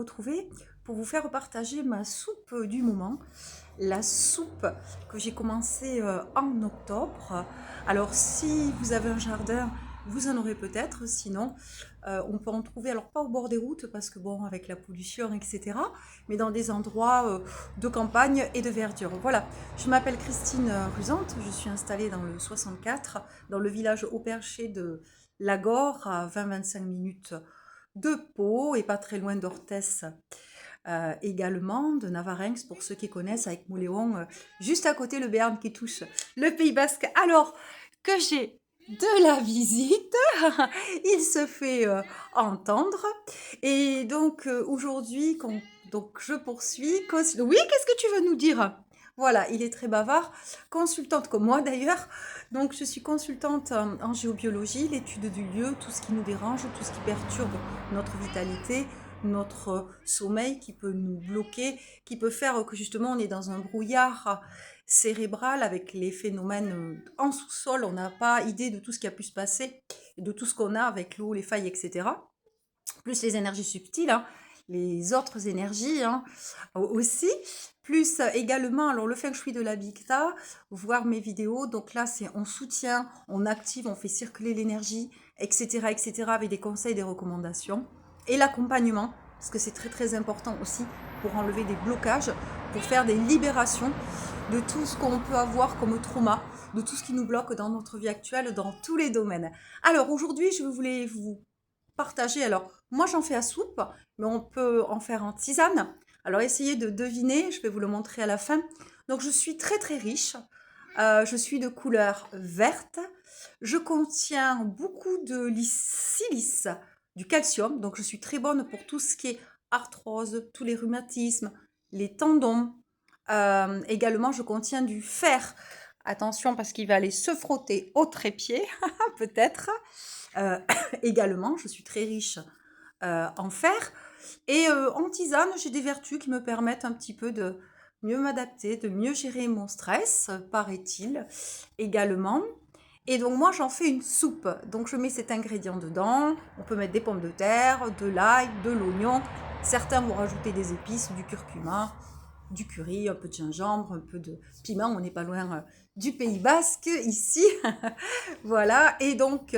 retrouver pour vous faire partager ma soupe du moment. La soupe que j'ai commencé en octobre. Alors si vous avez un jardin, vous en aurez peut-être, sinon on peut en trouver, alors pas au bord des routes parce que bon, avec la pollution, etc., mais dans des endroits de campagne et de verdure. Voilà, je m'appelle Christine Rusante, je suis installée dans le 64, dans le village Haut Perché de Lagore, à 20-25 minutes de Pau et pas très loin d'Orthès. Également de Navarenx, pour ceux qui connaissent, avec Mouléon, juste à côté le Béarn qui touche le Pays Basque. Alors que j'ai de la visite, il se fait entendre. Et donc aujourd'hui, donc je poursuis. Oui, qu'est-ce que tu veux nous dire? Voilà, il est très bavard, consultante comme moi d'ailleurs. Donc je suis consultante en géobiologie, l'étude du lieu, tout ce qui nous dérange, tout ce qui perturbe notre vitalité, notre sommeil, qui peut nous bloquer, qui peut faire que justement on est dans un brouillard cérébral avec les phénomènes en sous-sol, on n'a pas idée de tout ce qui a pu se passer, de tout ce qu'on a avec l'eau, les failles, etc. Plus les énergies subtiles, hein, les autres énergies aussi, plus également alors le feng shui de l'habitat, voir mes vidéos, donc là c'est on soutient, on active, on fait circuler l'énergie, etc., etc., avec des conseils, des recommandations, et l'accompagnement, parce que c'est très très important aussi pour enlever des blocages, pour faire des libérations de tout ce qu'on peut avoir comme trauma, de tout ce qui nous bloque dans notre vie actuelle, dans tous les domaines. Alors aujourd'hui, je voulais vous partager, alors moi j'en fais à soupe, mais on peut en faire en tisane. Alors essayez de deviner, je vais vous le montrer à la fin. Donc je suis très très riche, je suis de couleur verte, je contiens beaucoup de silice, du calcium, donc je suis très bonne pour tout ce qui est arthrose, tous les rhumatismes, les tendons. Également, je contiens du fer. Attention parce qu'il va aller se frotter au trépied, peut-être. Euh, Également, je suis très riche en fer. Et en tisane, j'ai des vertus qui me permettent un petit peu de mieux m'adapter, de mieux gérer mon stress, paraît-il, également. Et donc moi, j'en fais une soupe. Donc je mets cet ingrédient dedans. On peut mettre des pommes de terre, de l'ail, de l'oignon. Certains vont rajouter des épices, du curcuma, du curry, un peu de gingembre, un peu de piment. On n'est pas loin du Pays Basque ici. Voilà. Et donc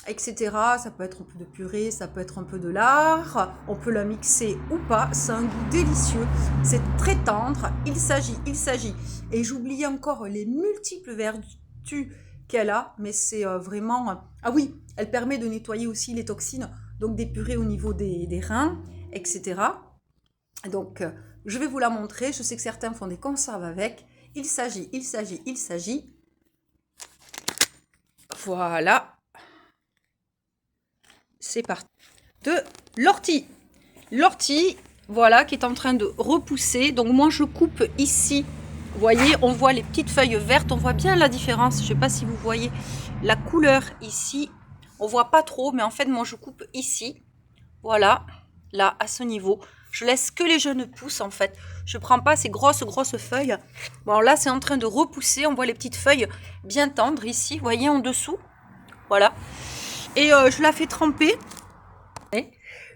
etc. Ça peut être un peu de purée, ça peut être un peu de lard, on peut la mixer ou pas, c'est un goût délicieux, c'est très tendre, il s'agit, et j'oublie encore les multiples vertus qu'elle a, mais c'est vraiment... Ah oui, elle permet de nettoyer aussi les toxines, donc des purées au niveau des reins, etc. Donc, je vais vous la montrer, je sais que certains font des conserves avec, il s'agit, voilà. C'est parti. De l'ortie. L'ortie, voilà, qui est en train de repousser. Donc moi, je coupe ici. Vous voyez, on voit les petites feuilles vertes. On voit bien la différence. Je ne sais pas si vous voyez la couleur ici. On voit pas trop, mais en fait, moi, je coupe ici. Voilà, là, à ce niveau. Je laisse que les jeunes pousses, en fait. Je prends pas ces grosses feuilles. Bon, là, c'est en train de repousser. On voit les petites feuilles bien tendres ici. Vous voyez, en dessous. Voilà. Et je la fais tremper.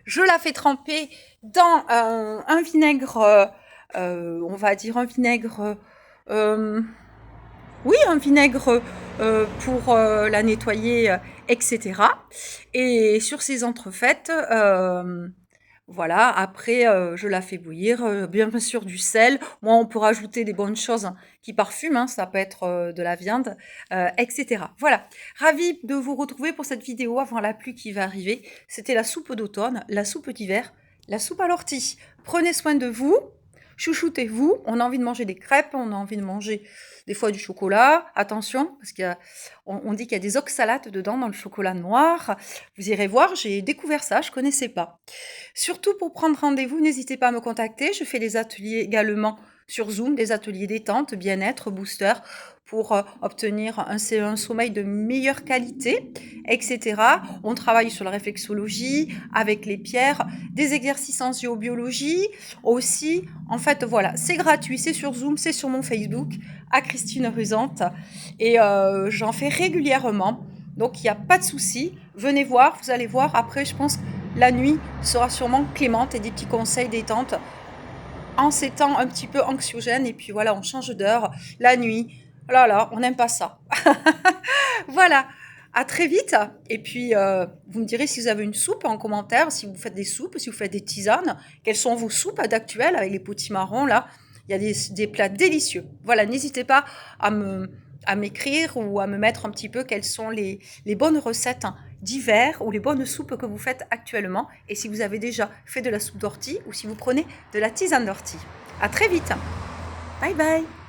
Je la fais tremper dans un vinaigre, on va dire un vinaigre, oui, un vinaigre pour la nettoyer, etc. Et sur ces entrefaites, voilà, après, je la fais bouillir, bien sûr du sel. Moi, on peut rajouter des bonnes choses qui parfument, hein, ça peut être de la viande, etc. Voilà, ravie de vous retrouver pour cette vidéo avant la pluie qui va arriver. C'était la soupe d'automne, la soupe d'hiver, la soupe à l'ortie. Prenez soin de vous, chouchoutez-vous. On a envie de manger des crêpes, on a envie de manger des fois du chocolat. Attention, parce qu'on dit qu'il y a des oxalates dedans dans le chocolat noir. Vous irez voir, j'ai découvert ça, je ne connaissais pas. Surtout pour prendre rendez-vous, n'hésitez pas à me contacter. Je fais des ateliers également sur Zoom, des ateliers détente, bien-être, booster, pour obtenir un sommeil de meilleure qualité, etc. On travaille sur la réflexologie, avec les pierres, des exercices en géobiologie aussi. En fait, voilà, c'est gratuit, c'est sur Zoom, c'est sur mon Facebook, à Christine Rusante. Et j'en fais régulièrement. Donc, il n'y a pas de souci. Venez voir, vous allez voir. Après, je pense la nuit sera sûrement clémente et des petits conseils détente en ces temps un petit peu anxiogènes. Et puis voilà, on change d'heure, la nuit. Oh là là, on n'aime pas ça. Voilà, à très vite. Et puis, vous me direz si vous avez une soupe en commentaire, si vous faites des soupes, si vous faites des tisanes. Quelles sont vos soupes d'actuelles avec les potimarrons là? Il y a des plats délicieux. Voilà, n'hésitez pas à m'écrire ou à me mettre un petit peu quelles sont les bonnes recettes d'hiver ou les bonnes soupes que vous faites actuellement. Et si vous avez déjà fait de la soupe d'ortie ou si vous prenez de la tisane d'ortie. À très vite. Bye bye.